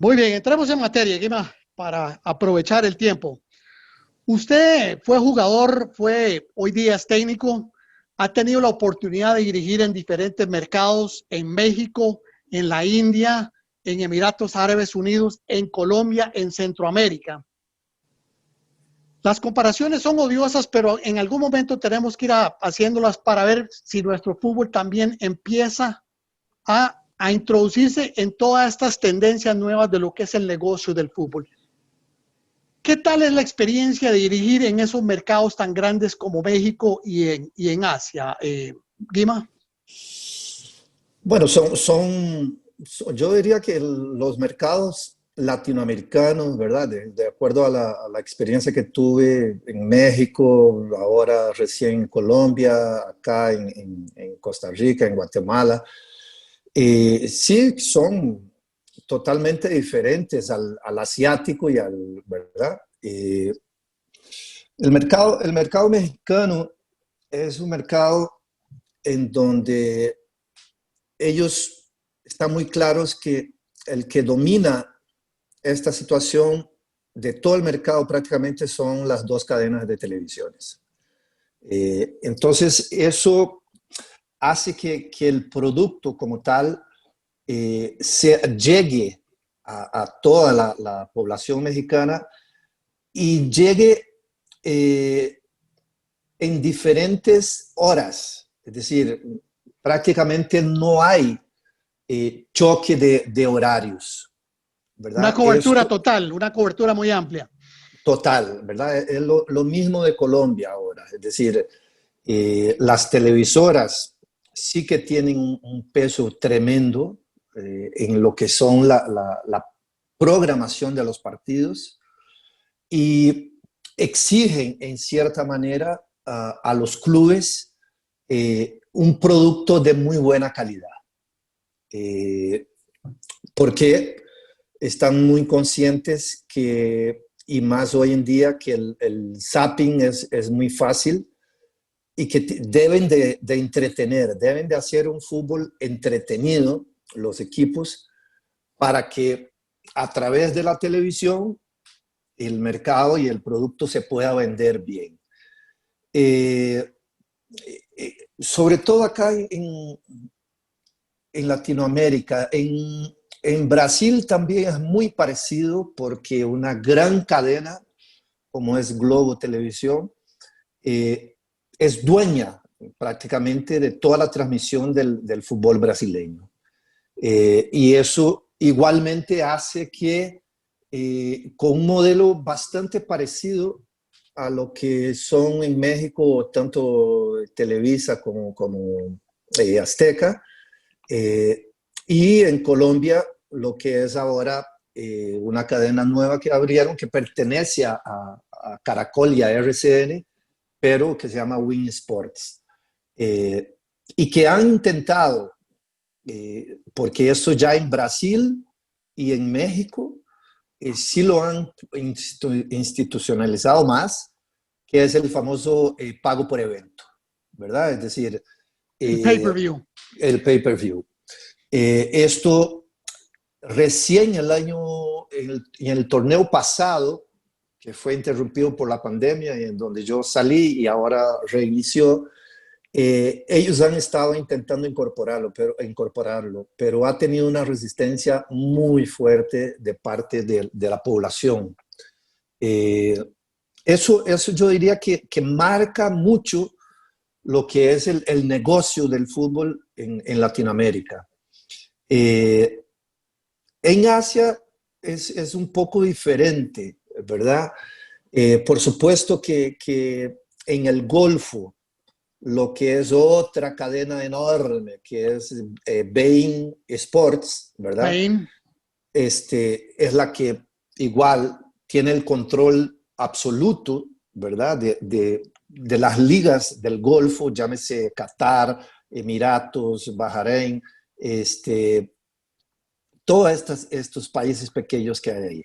Muy bien, entremos en materia, Guima, para aprovechar el tiempo. Usted fue jugador, hoy día es técnico, ha tenido la oportunidad de dirigir en diferentes mercados, en México, en la India, en Emiratos Árabes Unidos, en Colombia, en Centroamérica. Las comparaciones son odiosas, pero en algún momento tenemos que ir haciéndolas para ver si nuestro fútbol también empieza a introducirse en todas estas tendencias nuevas de lo que es el negocio del fútbol. ¿Qué tal es la experiencia de dirigir en esos mercados tan grandes como México y en Asia, Guima? Bueno, yo diría que los mercados latinoamericanos, ¿verdad? De acuerdo a la experiencia que tuve en México, ahora recién en Colombia, acá en Costa Rica, en Guatemala, sí son totalmente diferentes al asiático y ¿verdad? El mercado mexicano es un mercado en donde ellos están muy claros que el que domina esta situación de todo el mercado prácticamente son las dos cadenas de televisiones. Entonces, eso hace que el producto como tal llegue a toda la población mexicana y llegue eh, en diferentes horas. Es decir, prácticamente no hay choque de horarios, Una ¿verdad? cobertura Esto total, una cobertura muy amplia. total, ¿verdad? Es lo mismo de Colombia ahora. Es decir, las televisoras sí que tienen un peso tremendo en lo que son la programación de los partidos y exigen en cierta manera a los clubes un producto de muy buena calidad. Eh, porque están muy conscientes que, y más hoy en día, que el zapping es muy fácil y que deben de entretener, deben de hacer un fútbol entretenido los equipos para que a través de la televisión el mercado y el producto se pueda vender bien. Eh, Sobre todo acá en Latinoamérica, en Brasil también es muy parecido porque una gran cadena como es Globo Televisión es dueña prácticamente de toda la transmisión del fútbol brasileño. Y eso igualmente hace que con un modelo bastante parecido a lo que son en México tanto Televisa como Azteca, eh, y en Colombia lo que es ahora una cadena nueva que abrieron que pertenece a Caracol y a RCN, pero que se llama Win Sports. Y que han intentado, porque esto ya en Brasil y en México sí lo han institucionalizado más, que es el famoso pago por evento, ¿verdad? Es decir, El eh, pay-per-view. el pay-per-view. Esto recién en el torneo pasado, que fue interrumpido por la pandemia y en donde yo salí y ahora reinició, ellos han estado intentando incorporarlo, pero ha tenido una resistencia muy fuerte de parte de la población. Eh, eso yo diría que marca mucho lo que es el negocio del fútbol en Latinoamérica. Eh, en Asia es un poco diferente, ¿verdad? Por supuesto que en el Golfo, lo que es otra cadena enorme, que es Bein Sports, ¿verdad? Pain. Es la que igual tiene el control absoluto, ¿verdad? De las ligas del Golfo, llámese Qatar, Emiratos, Bahrein, todos estos países pequeños que hay ahí.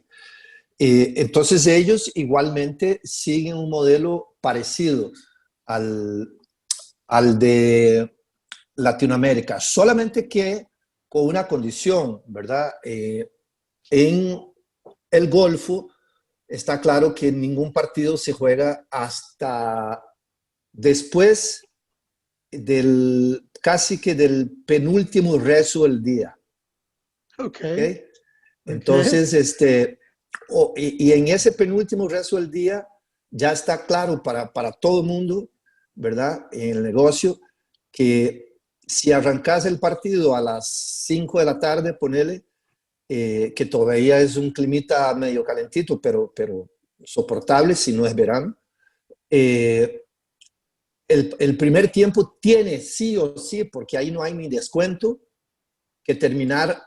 Entonces ellos igualmente siguen un modelo parecido al, al de Latinoamérica, solamente que con una condición, ¿verdad? En el Golfo está claro que ningún partido se juega hasta después casi que del penúltimo rezo del día. Ok. ¿Okay? Ok. Entonces, y en ese penúltimo rezo del día ya está claro para todo el mundo, ¿verdad? En el negocio, que si arrancas el partido a las 5 de la tarde, ponele, que todavía es un climita medio calentito, pero soportable si no es verano. El primer tiempo tiene sí o sí, porque ahí no hay ni descuento, que terminar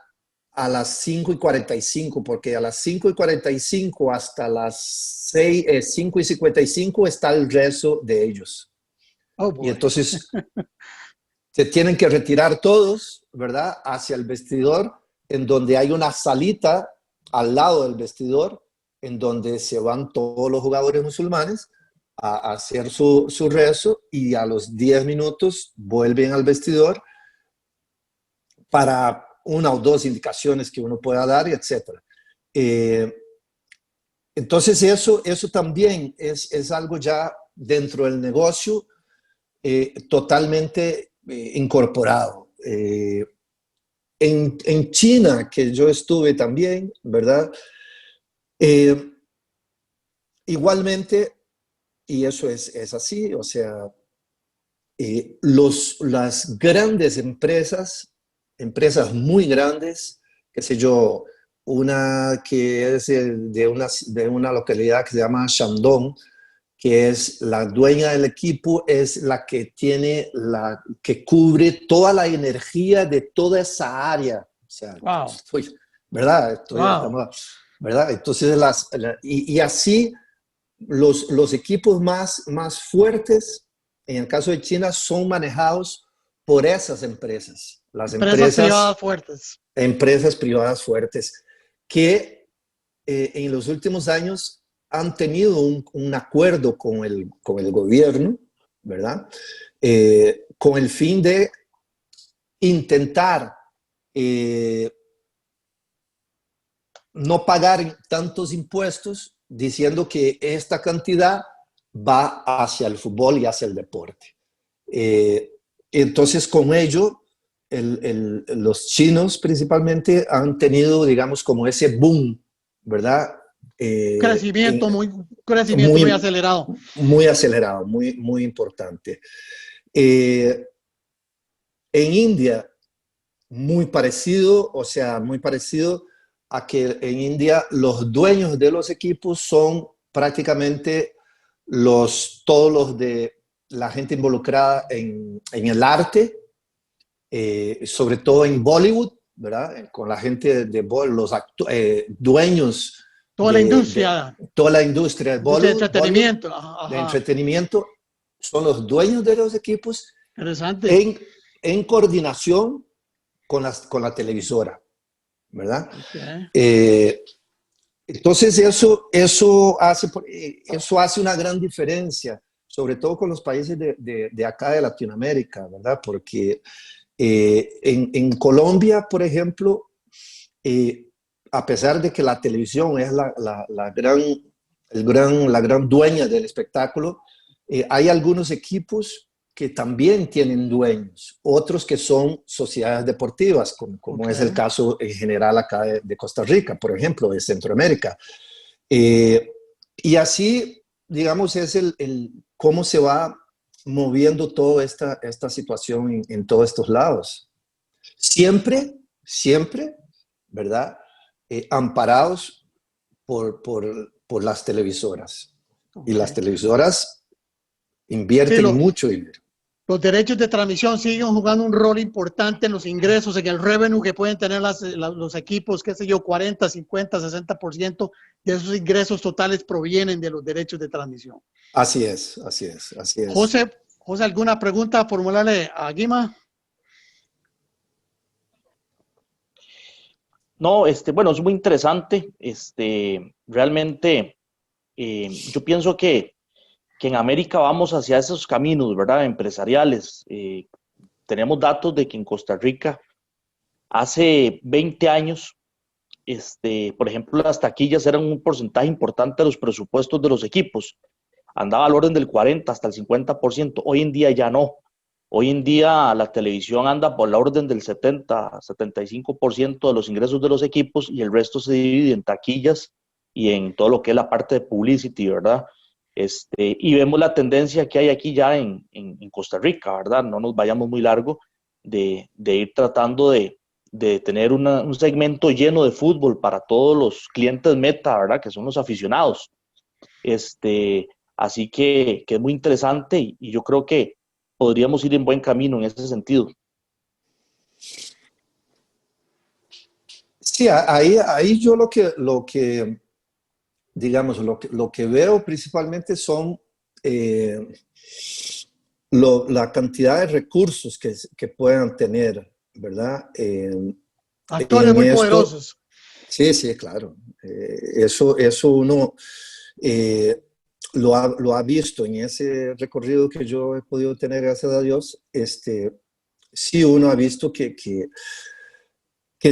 a las 5:45, porque a las 5:45 hasta las 5:55 está el rezo de ellos. Oh, Y boy. entonces se tienen que retirar todos, ¿verdad? Hacia el vestidor, en donde hay una salita al lado del vestidor, en donde se van todos los jugadores musulmanes a hacer su rezo, y a los 10 minutos vuelven al vestidor para una o dos indicaciones que uno pueda dar, etcétera. Entonces eso también es algo ya dentro del negocio, totalmente incorporado. En China, que yo estuve también, ¿verdad? Eh, Igualmente, y eso es así, o sea, las grandes empresas muy grandes, qué sé yo, una que es de una localidad que se llama Shandong, que es la dueña del equipo, es la que que cubre toda la energía de toda esa área. O sea, Wow. ¿verdad? Wow. ¿Verdad? Entonces, y así los equipos más fuertes, en el caso de China, son manejados por esas empresas, las Empresas privadas fuertes. empresas privadas fuertes, que en los últimos años han tenido un acuerdo con el gobierno, ¿verdad? Con el fin de intentar no pagar tantos impuestos, diciendo que esta cantidad va hacia el fútbol y hacia el deporte. Eh, entonces, con ello, los chinos principalmente han tenido, digamos, como ese boom, ¿verdad? Crecimiento muy Muy, acelerado. muy acelerado, muy, muy importante. Eh, en India, muy parecido, o sea, muy parecido a que en India los dueños de los equipos son prácticamente todos los de la gente involucrada en el arte, sobre todo en Bollywood, ¿verdad? Con la gente los dueños Toda la industria, de toda la industria de industria de Bollywood, entretenimiento. Ajá, de ajá. entretenimiento, son los dueños de los equipos Interesante. en, en coordinación con la televisora, ¿verdad? Okay. Eh, entonces eso hace una gran diferencia, sobre todo con los países de acá de Latinoamérica, ¿verdad? Porque en Colombia, por ejemplo, eh, a pesar de que la televisión es la gran dueña del espectáculo, hay algunos equipos que también tienen dueños, otros que son sociedades deportivas, como es el Okay. caso en general acá de Costa Rica, por ejemplo, de Centroamérica. Eh, y así, digamos, es cómo se va moviendo toda esta situación en todos estos lados. Siempre, siempre, ¿verdad? Amparados por las televisoras. Y las Okay. televisoras Sí, invierten mucho dinero. los derechos de transmisión siguen jugando un rol importante en los ingresos, en el revenue que pueden tener los equipos, qué sé yo, 40, 50, 60% de esos ingresos totales provienen de los derechos de transmisión. Así es, así es, así es. José, ¿alguna pregunta? Formularle a Guima. No, bueno, es muy interesante. Realmente, yo pienso que en América vamos hacia esos caminos, ¿verdad? Empresariales. Tenemos datos de que en Costa Rica hace 20 años por ejemplo, las taquillas eran un porcentaje importante de los presupuestos de los equipos. Andaba al orden del 40 hasta el 50%. Hoy en día ya no. Hoy en día la televisión anda por la orden del 70-75% de los ingresos de los equipos y el resto se divide en taquillas y en todo lo que es la parte de publicity, ¿verdad? Y vemos la tendencia que hay aquí ya en Costa Rica, ¿verdad? No nos vayamos muy largo de ir tratando de tener un segmento lleno de fútbol para todos los clientes meta, ¿verdad? Que son los aficionados. Así que es muy interesante y yo creo que podríamos ir en buen camino en ese sentido. Sí, ahí yo digamos, lo que veo principalmente son la cantidad de recursos que puedan tener, ¿verdad? Actores muy poderosos. Sí, sí, claro. Eso uno lo ha visto en ese recorrido que yo he podido tener, gracias a Dios. Sí, uno ha visto que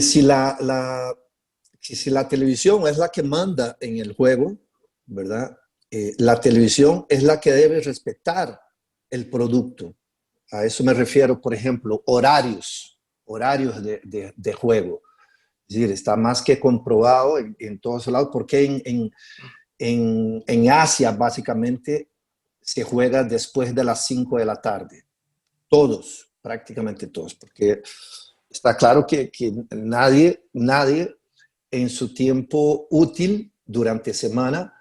si la televisión es la que manda en el juego, ¿verdad? La televisión es la que debe respetar el producto. A eso me refiero, por ejemplo, horarios de juego. Es decir, está más que comprobado en todos lados, porque en Asia básicamente se juega después de las 5 de la tarde. Todos, prácticamente todos, porque está claro que nadie en su tiempo útil durante semana,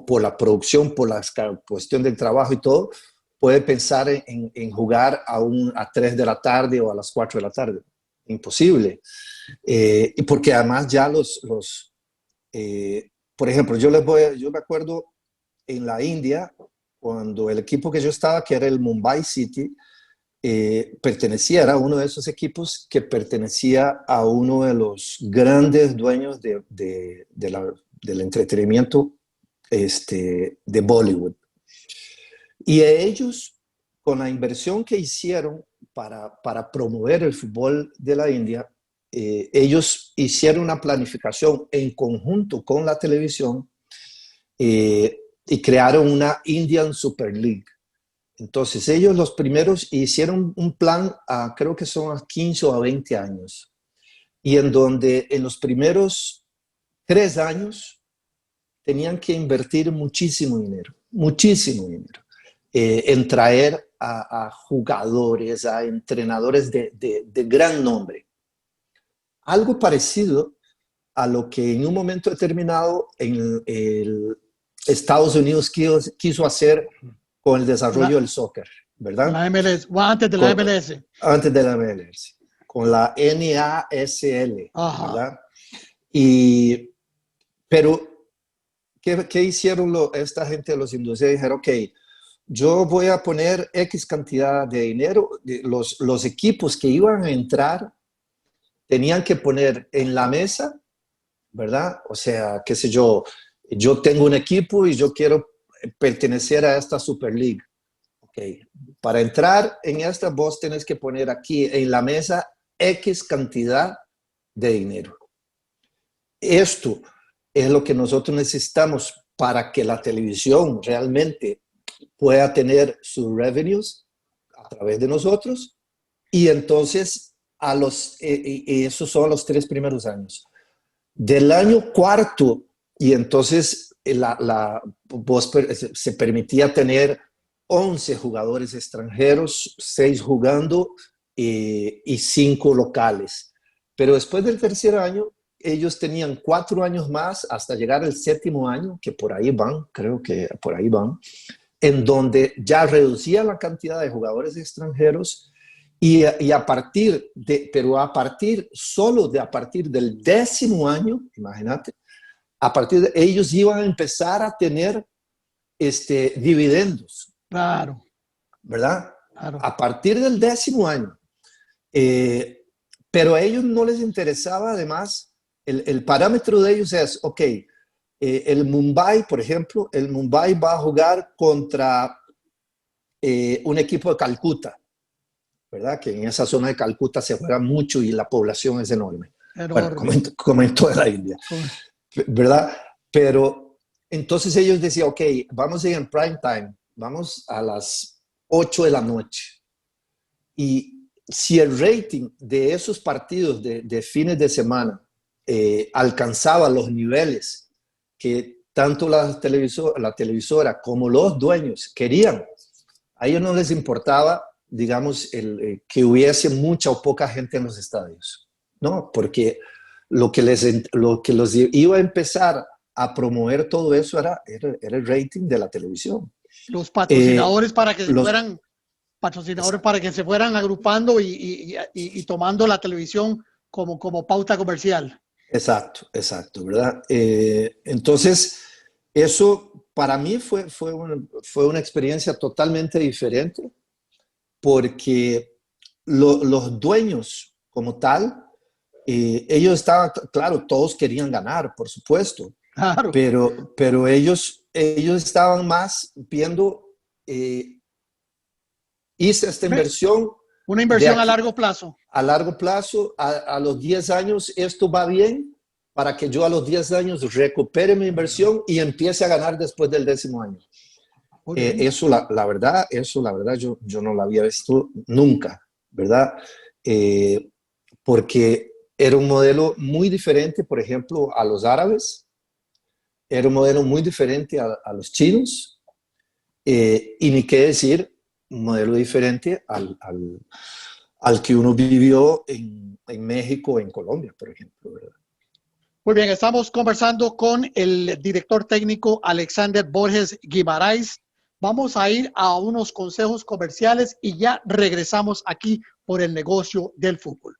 por la producción, por la cuestión del trabajo y todo, puede pensar en jugar a 3 de la tarde o a las 4 de la tarde. Imposible. Y porque además ya por ejemplo, yo me acuerdo en la India, cuando el equipo que yo estaba, que era el Mumbai City, era uno de esos equipos que pertenecía a uno de los grandes dueños del entretenimiento de Bollywood. Y ellos, con la inversión que hicieron para promover el fútbol de la India, ellos hicieron una planificación en conjunto con la televisión y crearon una Indian Super League. Entonces, ellos los primeros hicieron un plan, creo que son a 15 o a 20 años, y en donde en los primeros 3 años tenían que invertir muchísimo dinero en traer a jugadores, a entrenadores de gran nombre. Algo parecido a lo que en un momento determinado en Estados Unidos quiso hacer con el desarrollo del soccer, ¿verdad? La MLS, o antes de la MLS. Antes de la MLS, con la NASL, Ajá. ¿verdad? Pero, ¿qué hicieron esta gente de los hindúes? Dijeron, ok, yo voy a poner X cantidad de dinero. Los equipos que iban a entrar tenían que poner en la mesa, ¿verdad? O sea, qué sé yo tengo un equipo y yo quiero pertenecer a esta Super League. Okay. Para entrar en esta, vos tenés que poner aquí en la mesa X cantidad de dinero. Esto es lo que nosotros necesitamos para que la televisión realmente pueda tener sus revenues a través de nosotros. Y entonces, esos son los 3 primeros años. Del año cuarto, y entonces se permitía tener 11 jugadores extranjeros, 6 jugando y 5 locales. Pero después del tercer año, ellos tenían 4 años más hasta llegar al 7º año, que por ahí van, creo que por ahí van, en donde ya reducía la cantidad de jugadores extranjeros y a partir del 10º año, imagínate, ellos iban a empezar a tener dividendos. Claro. ¿Verdad? Claro. A partir del 10º año. Pero a ellos no les interesaba, además, el parámetro de ellos es, ok, el Mumbai, por ejemplo, el Mumbai va a jugar contra un equipo de Calcuta, ¿verdad? Que en esa zona de Calcuta se juega mucho y la población es enorme. Bueno, Enorme. como en toda la India, ¿verdad? Pero entonces ellos decían, ok, vamos a ir en prime time, vamos a las 8 de la noche. Y si el rating de esos partidos de fines de semana alcanzaba los niveles que tanto la televisora como los dueños querían, a ellos no les importaba, digamos, que hubiese mucha o poca gente en los estadios, ¿no? Porque lo que los iba a empezar a promover todo eso era el rating de la televisión. Los patrocinadores para que los, fueran patrocinadores para que se fueran agrupando y tomando la televisión como pauta comercial. Exacto, ¿verdad? Entonces, eso para mí fue una experiencia totalmente diferente porque los dueños como tal, ellos estaban, claro, todos querían ganar, por supuesto, Claro. pero ellos estaban más viendo, hice esta inversión. Una inversión a largo plazo. A largo plazo, a los 10 años, esto va bien para que yo a los 10 años recupere mi inversión y empiece a ganar después del 10º año. Eso, la verdad, yo no lo había visto nunca, ¿verdad? Porque era un modelo muy diferente, por ejemplo, a los árabes, era un modelo muy diferente a los chinos, y ni qué decir, un modelo diferente al que uno vivió en México o en Colombia, por ejemplo, ¿verdad? Muy bien, estamos conversando con el director técnico Alexander Borges Guimarães. Vamos a ir a unos consejos comerciales y ya regresamos aquí por el negocio del fútbol.